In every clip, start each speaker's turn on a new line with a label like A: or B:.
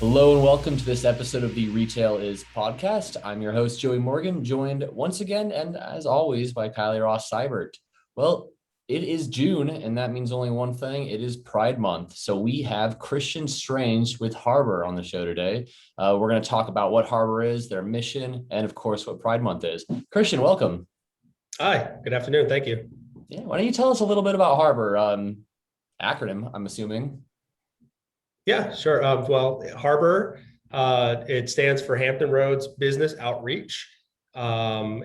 A: Hello and welcome to this episode of the Retail Is podcast. I'm your host, Joey Morgan, joined once again and as always by Kylie Ross Seibert. Well, it is June, and that means only one thing. It is Pride Month. So we have Christian Strange with HRBOR on the show today. We're going to talk about what HRBOR is, their mission, and of course, what Pride Month is. Christian, welcome.
B: Hi, good afternoon. Thank you.
A: Yeah, why don't you tell us a little bit about HRBOR? Acronym, I'm assuming.
B: Yeah, sure. Well, HRBOR, it stands for Hampton Roads Business Outreach. And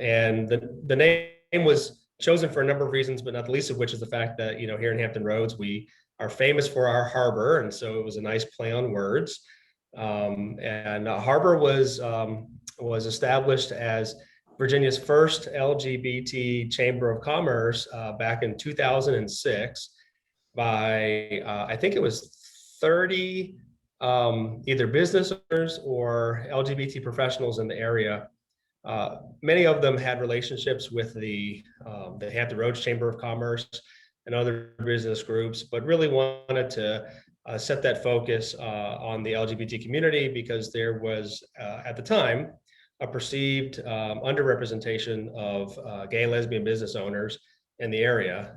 B: the name was chosen for a number of reasons, but not the least of which is the fact that, here in Hampton Roads, we are famous for our harbor. And so it was a nice play on words. And HRBOR was established as Virginia's first LGBT Chamber of Commerce back in 2006 by, I think it was 30 either business owners or LGBT professionals in the area. Many of them had relationships with the Hampton Roads Chamber of Commerce and other business groups, but really wanted to set that focus on the LGBT community because there was, at the time, a perceived underrepresentation of gay and lesbian business owners in the area.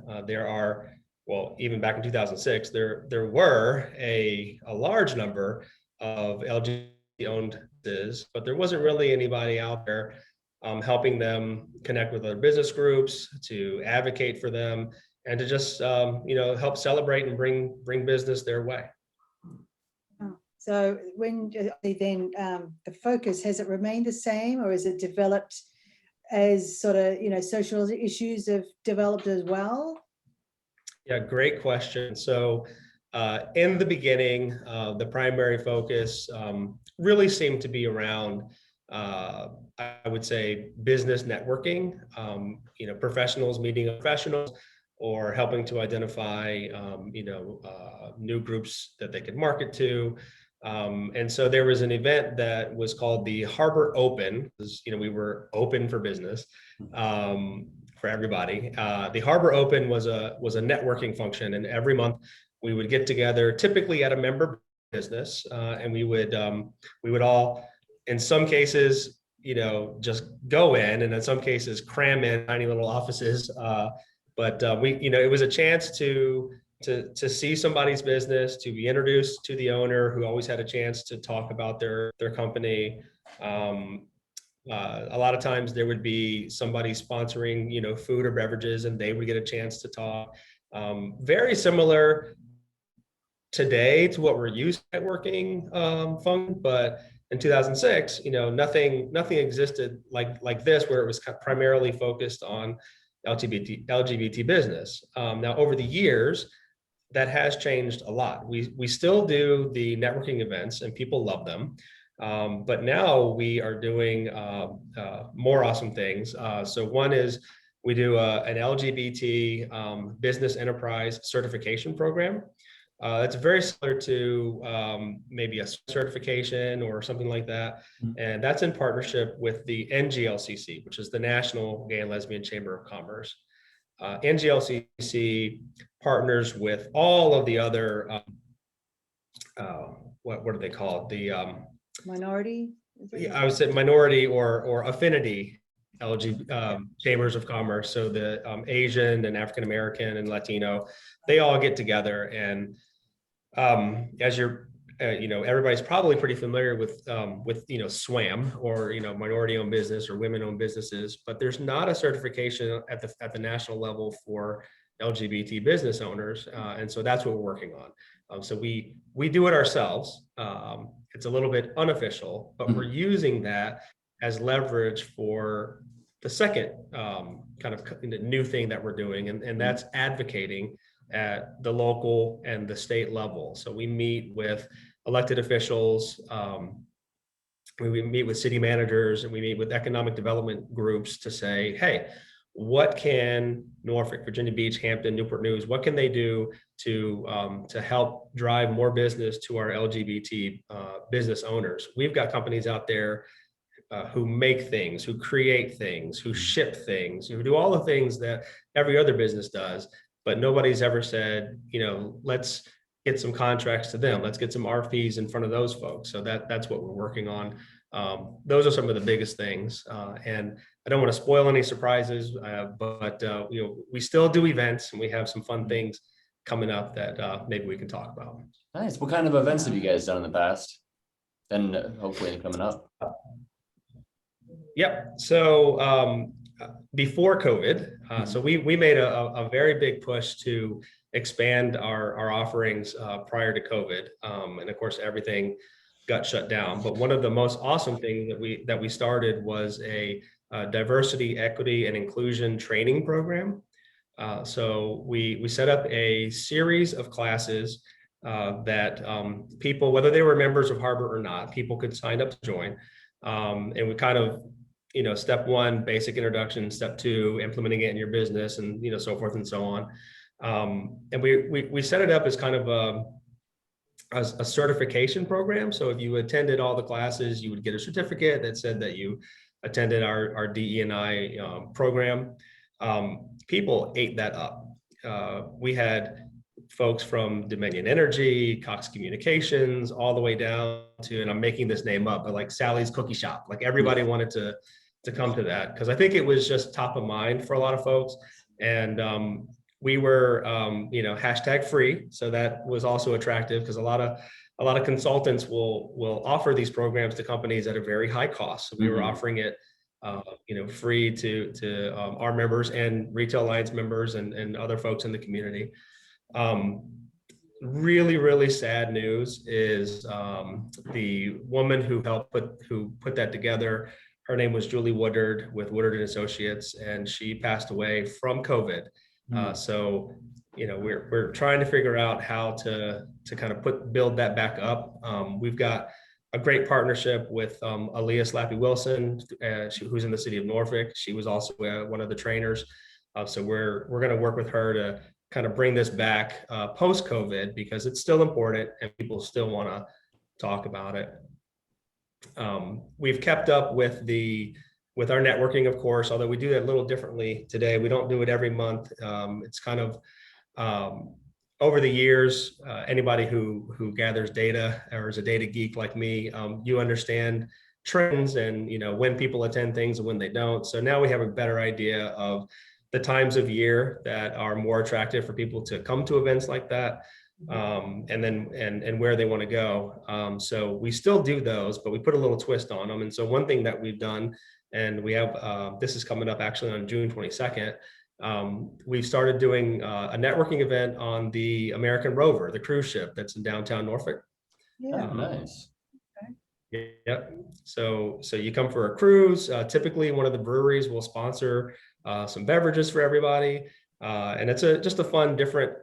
B: Well, even back in 2006, there were a large number of LGBT-owned businesses, but there wasn't really anybody out there helping them connect with other business groups, to advocate for them, and to just help celebrate and bring business their way.
C: So when then the focus, has it remained the same, or has it developed as sort of social issues have developed as well?
B: Yeah, great question. So in the beginning, the primary focus really seemed to be around, I would say, business networking, professionals meeting professionals or helping to identify, new groups that they could market to. And so there was an event that was called the HRBOR Open. We were open for business. For everybody. The HRBOR Open was a networking function, and every month we would get together, typically at a member business, and we would all, in some cases, just go in, and in some cases cram in tiny little offices. But it was a chance to see somebody's business, to be introduced to the owner, who always had a chance to talk about their company. A lot of times there would be somebody sponsoring, food or beverages, and they would get a chance to talk. Very similar today to what we're used to networking function, but in 2006, nothing existed like this, where it was primarily focused on LGBT business. Now, over the years, that has changed a lot. We still do the networking events, and people love them. But now we are doing more awesome things. So one is we do an LGBT business enterprise certification program. It's very similar to maybe a certification or something like that. And that's in partnership with the NGLCC, which is the National Gay and Lesbian Chamber of Commerce. NGLCC partners with all of the other, what do they call it? The
C: minority?
B: I would say minority or affinity LGBT chambers of commerce. So the Asian and African American and Latino, they all get together, and as you're, everybody's probably pretty familiar with SWAM, or minority-owned business or women-owned businesses, but there's not a certification at the national level for LGBT business owners, and so that's what we're working on. So we do it ourselves. It's a little bit unofficial, but we're using that as leverage for the second kind of new thing that we're doing, and that's advocating at the local and the state level. So we meet with elected officials, we meet with city managers, and we meet with economic development groups to say, hey, what can Norfolk, Virginia Beach, Hampton, Newport News, what can they do to help drive more business to our LGBT business owners? We've got companies out there who make things, who create things, who ship things, who do all the things that every other business does, but nobody's ever said, let's get some contracts to them. Let's get some RFPs in front of those folks. So that's what we're working on. Those are some of the biggest things. And I don't want to spoil any surprises, but we still do events, and we have some fun things coming up that maybe we can talk about.
A: Nice. What kind of events have you guys done in the past? And hopefully coming up.
B: Yep. So before COVID, so we made a very big push to expand our offerings prior to COVID, and of course everything got shut down. But one of the most awesome things that we started was a diversity, equity, and inclusion training program. So we set up a series of classes that people, whether they were members of HRBOR or not, people could sign up to join. And we kind of, step one, basic introduction, step two, implementing it in your business, and so forth and so on. And we set it up as kind of a certification program. So if you attended all the classes, you would get a certificate that said that you attended our DE&I program. People ate that up. We had folks from Dominion Energy, Cox Communications, all the way down to, and I'm making this name up, but like Sally's Cookie Shop. Like everybody wanted to come to that because I think it was just top of mind for a lot of folks. And we were, hashtag free. So that was also attractive because a lot of consultants will offer these programs to companies at a very high cost. So we were offering it, free to our members and Retail Alliance members and other folks in the community. Really, really sad news is the woman who put that together. Her name was Julie Woodard with Woodard and Associates, and she passed away from COVID. So, we're trying to figure out how to kind of build that back up. We've got a great partnership with Aaliyah Slappy Wilson, who's in the city of Norfolk. She was also one of the trainers. So we're going to work with her to kind of bring this back post-COVID because it's still important and people still want to talk about it. We've kept up with our networking, of course, although we do that a little differently today. We don't do it every month. It's kind of over the years, anybody who gathers data or is a data geek like me, you understand trends and when people attend things and when they don't. So now we have a better idea of the times of year that are more attractive for people to come to events like that, and where they want to go. So we still do those, but we put a little twist on them. And so one thing that we've done, and we have, this is coming up actually on June 22nd, we've started doing a networking event on the American Rover, the cruise ship that's in downtown Norfolk.
C: Yeah.
A: Nice.
B: Yep. So you come for a cruise. Typically, one of the breweries will sponsor some beverages for everybody, and it's just a fun, different,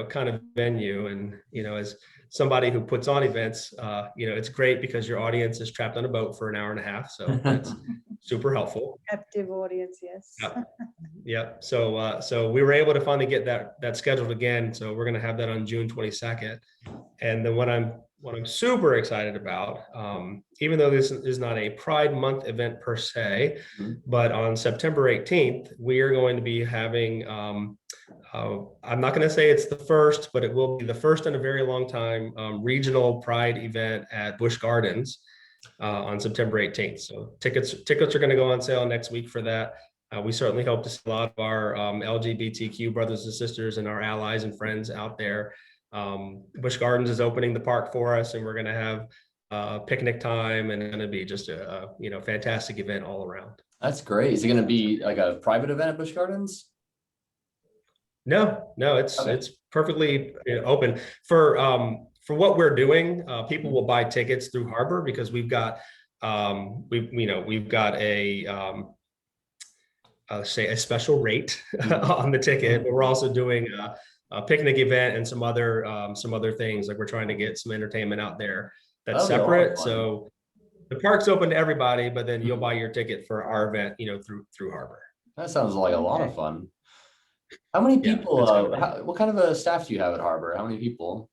B: kind of venue. And as somebody who puts on events, it's great because your audience is trapped on a boat for an hour and a half. So that's super helpful.
C: Captive audience, yes.
B: Yep. So we were able to finally get that scheduled again. So we're going to have that on June 22nd. And then what I'm super excited about, even though this is not a Pride Month event per se, but on September 18th, we are going to be having, I'm not going to say it's the first, but it will be the first in a very long time, regional Pride event at Busch Gardens on September 18th. So tickets are going to go on sale next week for that. We certainly hope to see a lot of our LGBTQ brothers and sisters and our allies and friends out there. Busch Gardens is opening the park for us, and we're going to have picnic time, and it's going to be just a fantastic event all around.
A: That's great. Is it going to be like a private event at Busch Gardens?
B: No, it's perfectly open for what we're doing. People will buy tickets through HRBOR because we've got we've got say a special rate on the ticket, but we're also doing a picnic event and some other things. Like we're trying to get some entertainment out there that's separate. So the park's open to everybody, but then you'll buy your ticket for our event, through HRBOR.
A: That sounds like a lot of fun. How many people, what kind of a staff do you have at HRBOR? How many people?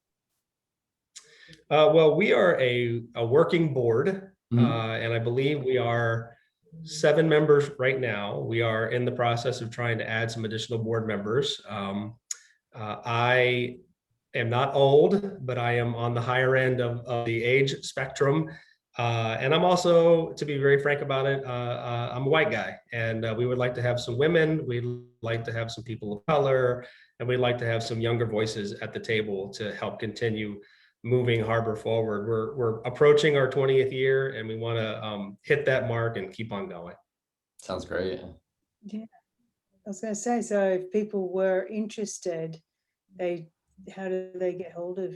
B: Well, we are a working board, and I believe we are 7 members right now. We are in the process of trying to add some additional board members. I am not old, but I am on the higher end of the age spectrum. And I'm also, to be very frank about it, I'm a white guy, and we would like to have some women. We'd like to have some people of color, and we'd like to have some younger voices at the table to help continue moving Harbor forward. We're approaching our 20th year, and we want to hit that mark and keep on going.
A: Sounds great.
C: Yeah, I was going to say, so if people were interested, how do they get hold of?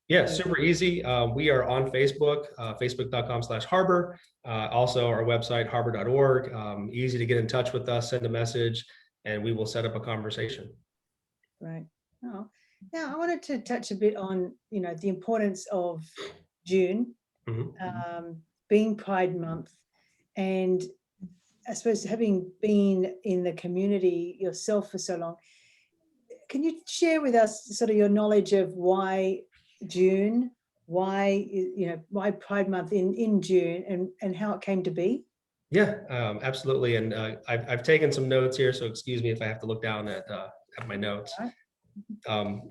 B: Yeah, super easy. We are on Facebook, facebook.com/harbor. Also our website, harbor.org. Easy to get in touch with us, send a message, and we will set up a conversation.
C: Right. Oh, now I wanted to touch a bit on, the importance of June, being Pride Month, and I suppose having been in the community yourself for so long, can you share with us sort of your knowledge of why June, why Pride Month in June, and how it came to be?
B: Yeah, absolutely. And I've taken some notes here, so excuse me if I have to look down at my notes.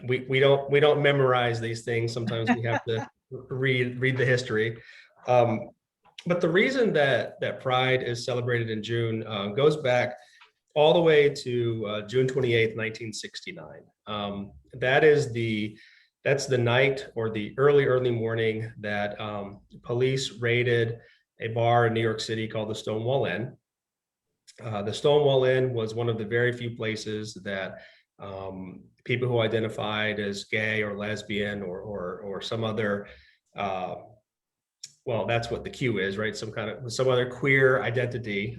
B: We don't memorize these things. Sometimes we have to read the history. But the reason that Pride is celebrated in June goes back all the way to June 28th, 1969. That's the night or the early morning that police raided a bar in New York City called the Stonewall Inn. The Stonewall Inn was one of the very few places that people who identified as gay or lesbian or some other, well, that's what the Q is, right? Some other queer identity.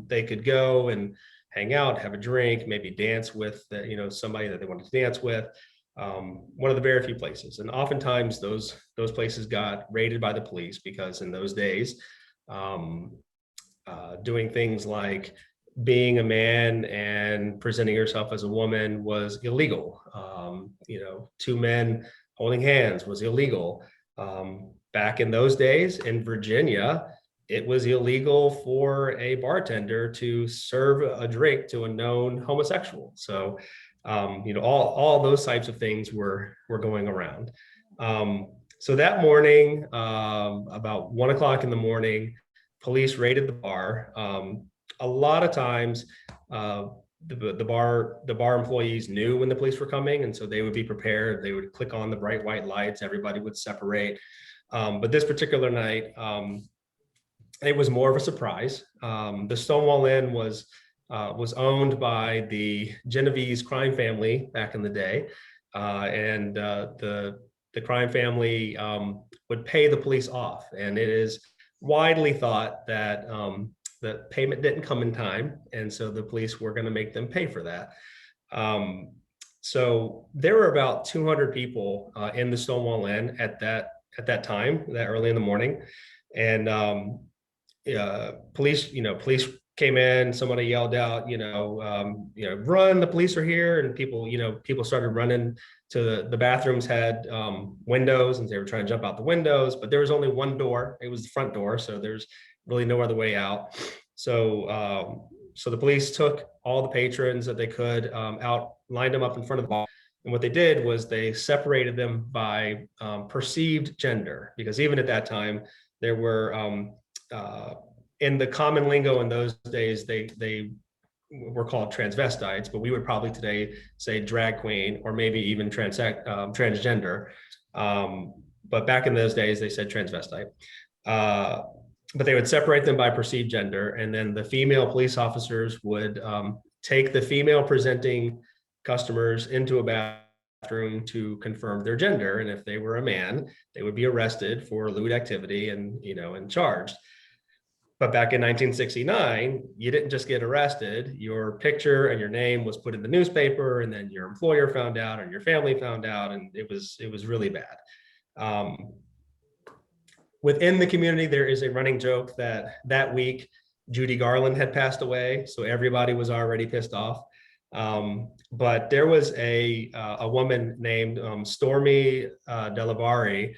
B: They could go and hang out, have a drink, maybe dance with somebody that they wanted to dance with. One of the very few places, and oftentimes those places got raided by the police because in those days, doing things like being a man and presenting yourself as a woman was illegal. Two men holding hands was illegal. Back in those days in Virginia, it was illegal for a bartender to serve a drink to a known homosexual. So, all those types of things were going around. So that morning, about 1 o'clock in the morning, police raided the bar. A lot of times, the bar employees knew when the police were coming, and so they would be prepared. They would click on the bright white lights. Everybody would separate. But this particular night, it was more of a surprise. The Stonewall Inn was owned by the Genovese crime family back in the day, and the crime family would pay the police off, and it is widely thought that the payment didn't come in time, and so the police were going to make them pay for that. So there were about 200 people in the Stonewall Inn at that time, that early in the morning, and police came in. Somebody yelled out, run! The police are here, and people started running to the bathrooms. Had windows, and they were trying to jump out the windows, but there was only one door. It was the front door, so there's really no other way out. So the police took all the patrons that they could out, lined them up in front of the bar. And what they did was they separated them by perceived gender, because even at that time, there were, in the common lingo in those days, they were called transvestites, but we would probably today say drag queen or maybe even transgender. But back in those days, they said transvestite. But they would separate them by perceived gender, and then the female police officers would take the female presenting customers into a bathroom to confirm their gender, and if they were a man, they would be arrested for lewd activity and charged. But back in 1969, you didn't just get arrested. Your picture and your name was put in the newspaper, and then your employer found out and your family found out, and it was really bad. Within the community, there is a running joke that week Judy Garland had passed away, so everybody was already pissed off. But there was a woman named Stormy Delavari.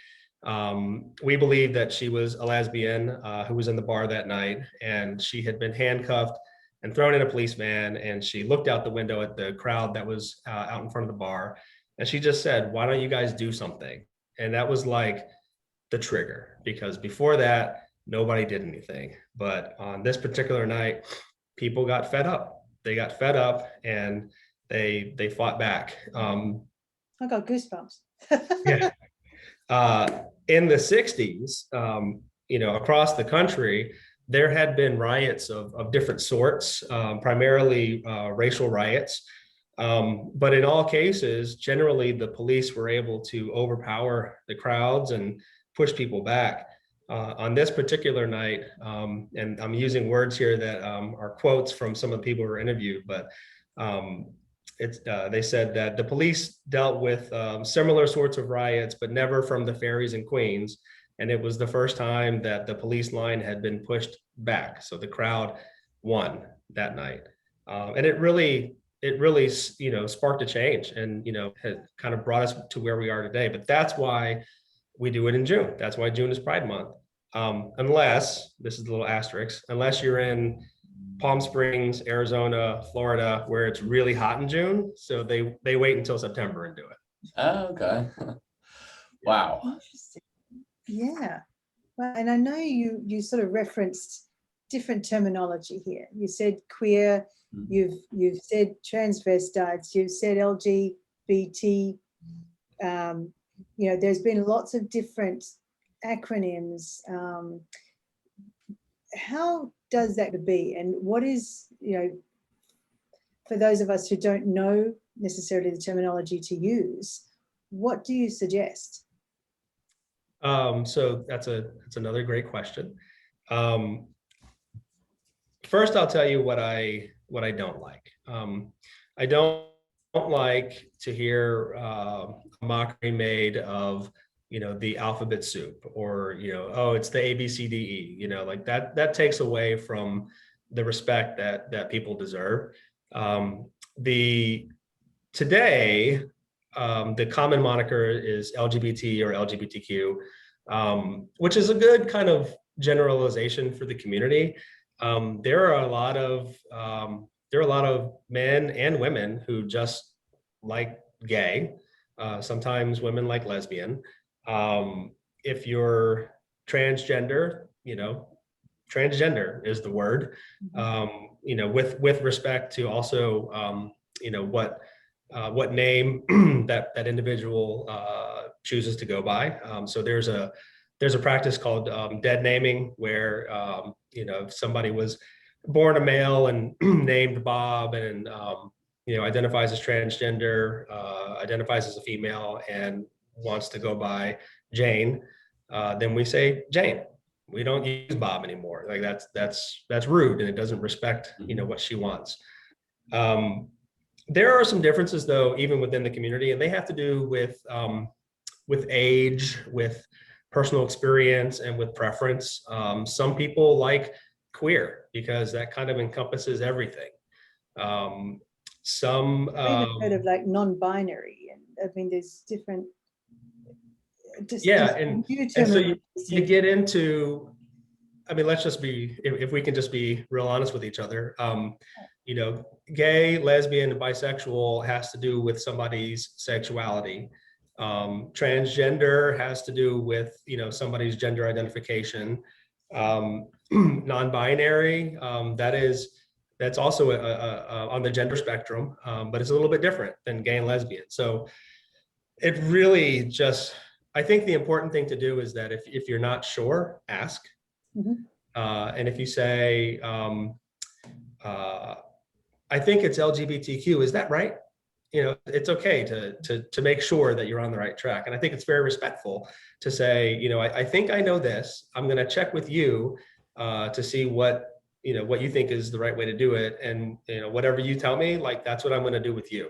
B: We believe that she was a lesbian who was in the bar that night, and she had been handcuffed and thrown in a police van, and she looked out the window at the crowd that was out in front of the bar, And she just said, why don't you guys do something? And that was like the trigger, because before that, nobody did anything. But on this particular night, people got fed up. They got fed up and they fought back.
C: I got goosebumps.
B: Yeah. In the 60s, across the country, there had been riots of different sorts, primarily racial riots. But in all cases, generally the police were able to overpower the crowds and push people back. On this particular night, and I'm using words here that are quotes from some of the people who were interviewed, but they said that the police dealt with similar sorts of riots, but never from the Fairies and Queens. And it was the first time that the police line had been pushed back. So the crowd won that night. And it really, sparked a change and, had kind of brought us to where we are today. But that's why we do it in June. That's why June is Pride Month. Unless, this is a little asterisk, unless you're in Palm Springs, Arizona, Florida, where it's really hot in June. So they wait until September and do it.
A: Oh, okay. Wow.
C: Interesting. Yeah. Well, and I know you sort of referenced different terminology here. You said queer, you've said transvestites, you've said LGBT. There's been lots of different acronyms. How does that be? And what is, for those of us who don't know necessarily the terminology to use, what do you suggest?
B: So that's another great question. First, I'll tell you what I don't like. I don't like to hear a mockery made of the alphabet soup, or oh, it's the ABCDE. Like that takes away from the respect that people deserve. Today, the common moniker is LGBT or LGBTQ, which is a good kind of generalization for the community. There are a lot of men and women who just like gay. Sometimes women like lesbian. If you're transgender, transgender is the word. With respect to also, what name that individual chooses to go by. So there's a practice called dead naming, where if somebody was born a male and named Bob and identifies as transgender, identifies as a female, and wants to go by Jane, then we say Jane. We don't use Bob anymore. Like that's rude, and it doesn't respect what she wants. There are some differences, though, even within the community, and they have to do with age, with personal experience, and with preference. Some people like queer because that kind of encompasses everything. Some
C: I've even heard of like non-binary, and I mean, there's different.
B: And so you get into. I mean, let's just be, if we can just be real honest with each other. Gay, lesbian, and bisexual has to do with somebody's sexuality. Transgender has to do with, somebody's gender identification. Non-binary, that's also on the gender spectrum, but it's a little bit different than gay and lesbian. So it really just, I think the important thing to do is that if you're not sure, ask. And if you say, I think it's LGBTQ, is that right? It's okay to make sure that you're on the right track. And I think it's very respectful to say, I think I know this. I'm going to check with you to see what you think is the right way to do it. And, whatever you tell me, like, that's what I'm going to do with you.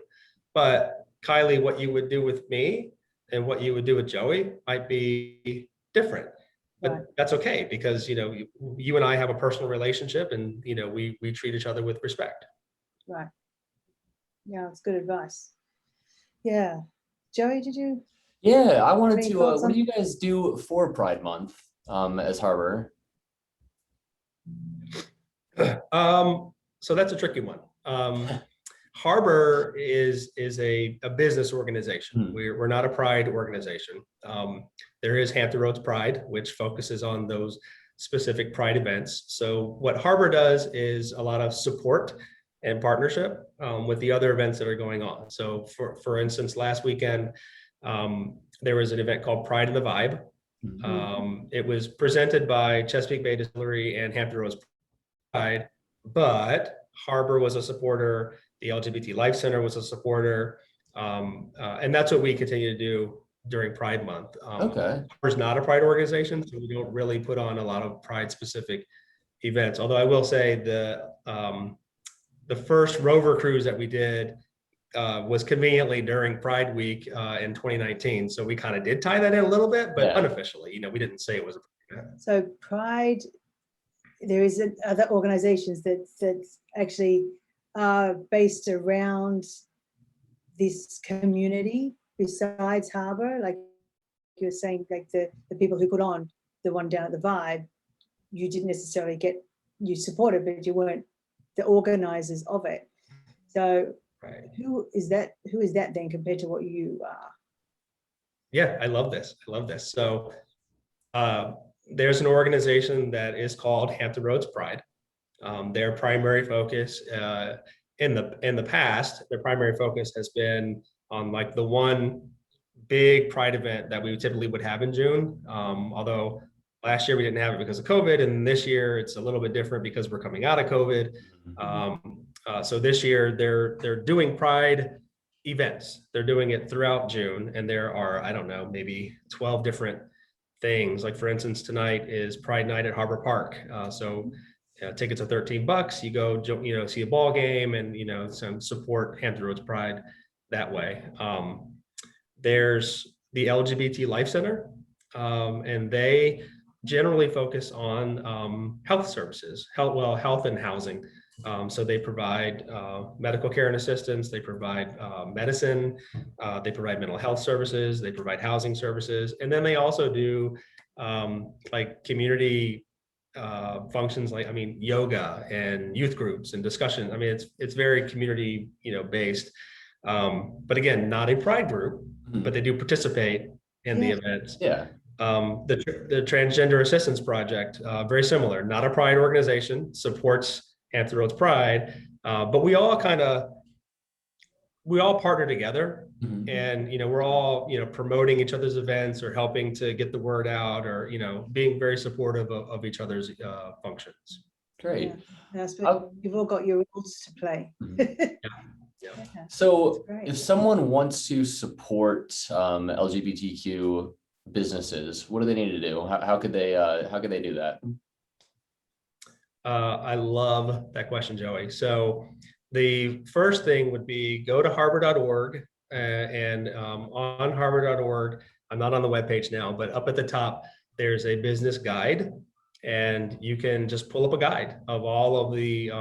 B: But Kylie, what you would do with me and what you would do with Joey might be different. But right. That's okay, because, you and I have a personal relationship, and, we treat each other with respect.
C: Right. Yeah, it's good advice. Yeah. Joey, did you?
A: Yeah, I wanted to, what do you guys do for Pride Month as HRBOR?
B: So that's a tricky one. HRBOR is a business organization.
A: Hmm.
B: We're not a pride organization. There is Hampton Roads Pride, which focuses on those specific pride events. So what HRBOR does is a lot of support and partnership with the other events that are going on. So for instance, last weekend, there was an event called Pride in the Vibe. It was presented by Chesapeake Bay Distillery and Hampton Roads Pride, but HRBOR was a supporter, the LGBT Life Center was a supporter, and that's what we continue to do during Pride Month.
A: Okay.
B: HRBOR is not a Pride organization, so we don't really put on a lot of Pride-specific events. Although I will say the first rover cruise that we did was conveniently during Pride Week in 2019. So we kind of did tie that in a little bit, but unofficially, we didn't say it was.
C: So Pride, there is other organizations that actually are based around this community besides HRBOR, like you were saying, like the people who put on the one down at the Vibe, you didn't necessarily you supported, but you weren't the organizers of it. So
B: Right.
C: who is that then compared to what you are?
B: Yeah, I love this. So there's an organization that is called Hampton Roads Pride. Their primary focus in the past, their primary focus has been on like the one big Pride event that we typically would have in June. Although last year we didn't have it because of COVID, and this year it's a little bit different because we're coming out of COVID. So this year they're doing Pride events. They're doing it throughout June, and there are, I don't know, maybe 12 different things. Like for instance, tonight is Pride Night at HRBOR Park. Tickets are $13. You go, see a ball game and some support Hampton Roads Pride that way. There's the LGBT Life Center, and they generally focus on health services, health and housing. So they provide medical care and assistance, they provide medicine, they provide mental health services, they provide housing services, and then they also do like community functions, like yoga and youth groups and discussion. It's very community based, but again, not a pride group, but they do participate in the events. The Transgender Assistance Project, very similar, not a pride organization, supports Hampton Roads Pride, but we all partner together, and we're all promoting each other's events or helping to get the word out, or being very supportive of each other's functions.
A: Great.
C: Yeah, you've all got your roles to play.
A: So if someone wants to support LGBTQ businesses, what do they need to do? How could they do that?
B: I love that question, Joey. So the first thing would be go to harbor.org, and on harbor.org, I'm not on the webpage now, but up at the top, there's a business guide, and you can just pull up a guide of all of the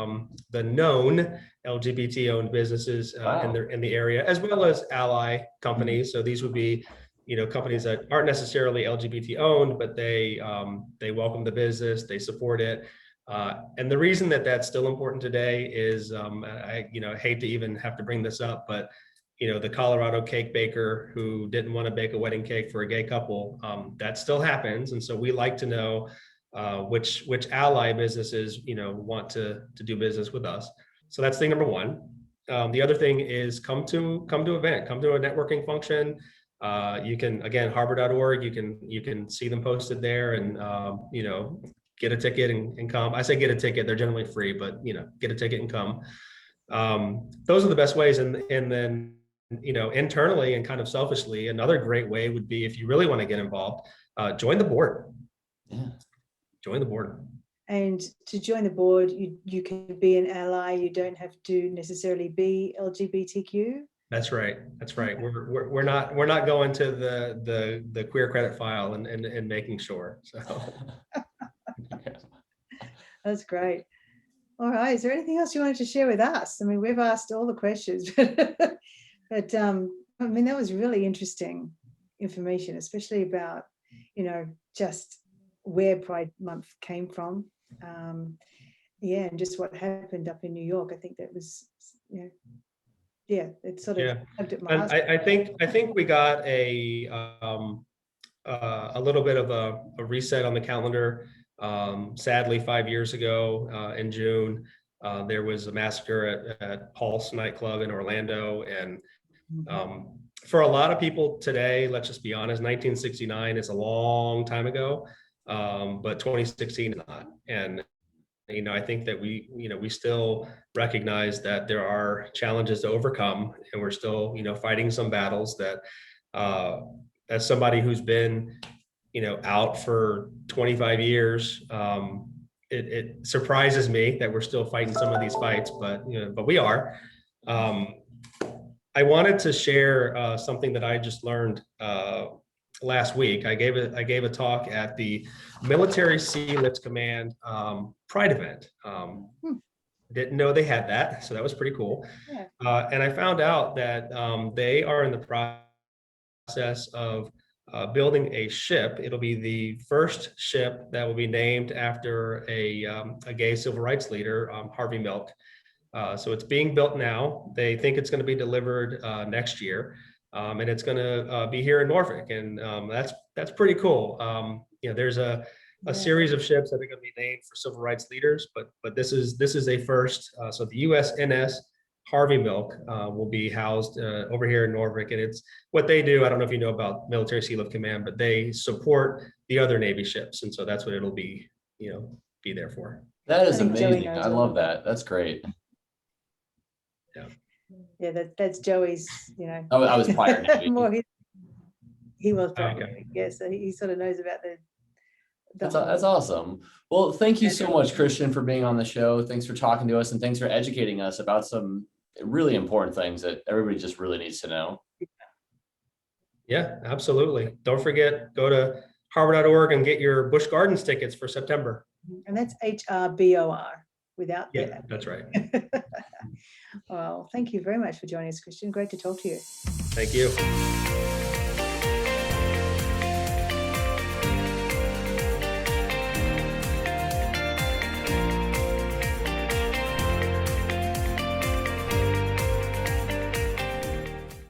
B: known LGBT owned businesses in the area, as well as ally companies. So these would be companies that aren't necessarily LGBT owned, but they welcome the business, they support it. And the reason that that's still important today is, I hate to even have to bring this up, but the Colorado cake baker who didn't want to bake a wedding cake for a gay couple, that still happens. And so we like to know which ally businesses want to do business with us. So that's thing number one. The other thing is come to event, come to a networking function. You can, again, harbor.org, you can see them posted there, and get a ticket and come. I say get a ticket, they're generally free, but get a ticket and come. Those are the best ways. And then internally and kind of selfishly, another great way would be, if you really want to get involved, join the board. Join the board.
C: And to join the board, you can be an ally. You don't have to necessarily be LGBTQ. That's right. We're not going to the queer credit file and making sure. So that's great. All right. Is there anything else you wanted to share with us? We've asked all the questions, but that was really interesting information, especially about just where Pride Month came from. And just what happened up in New York. I think that was yeah, it's sort of
B: Yeah.
C: tugged at my
B: And
C: heart.
B: I think we got a little bit of a reset on the calendar. Sadly, 5 years ago in June, there was a massacre at Pulse nightclub in Orlando. And for a lot of people today, let's just be honest, 1969 is a long time ago, but 2016 is not. And I think that we still recognize that there are challenges to overcome, and we're still, fighting some battles that, as somebody who's been, out for 25 years, it surprises me that we're still fighting some of these fights, but we are. I wanted to share something that I just learned last week. I gave a talk at the Military Sea Lift Command Pride event. Didn't know they had that, so that was pretty cool.
C: Yeah.
B: And I found out that they are in the process of building a ship. It'll be the first ship that will be named after a gay civil rights leader, Harvey Milk. So it's being built now. They think it's going to be delivered next year, and it's going to be here in Norfolk, and that's pretty cool. There's a series of ships that are going to be named for civil rights leaders, but this is a first. So the USNS Harvey Milk will be housed over here in Norfolk, and it's what they do. I don't know if you know about Military Sea Lift Command, but they support the other Navy ships, and so that's what it'll be there for.
A: That is
C: I think Joey
A: amazing.
C: knows
A: I
C: all
A: love
C: about
A: that. That's great.
C: Yeah, that's Joey's,
A: I was prior Navy.
C: more he was prior
B: Okay.
C: Navy. Yeah, so he sort of knows about the
A: That's
C: whole-
A: awesome. Well, thank you so much, Christian, for being on the show. Thanks for talking to us, and thanks for educating us about some really important things that everybody just really needs to know.
B: Yeah, absolutely. Don't forget, go to harbor.org and get your Busch Gardens tickets for September.
C: And that's HRBOR without
B: Yeah, that's right.
C: Well, thank you very much for joining us, Christian. Great to talk to you.
B: Thank you.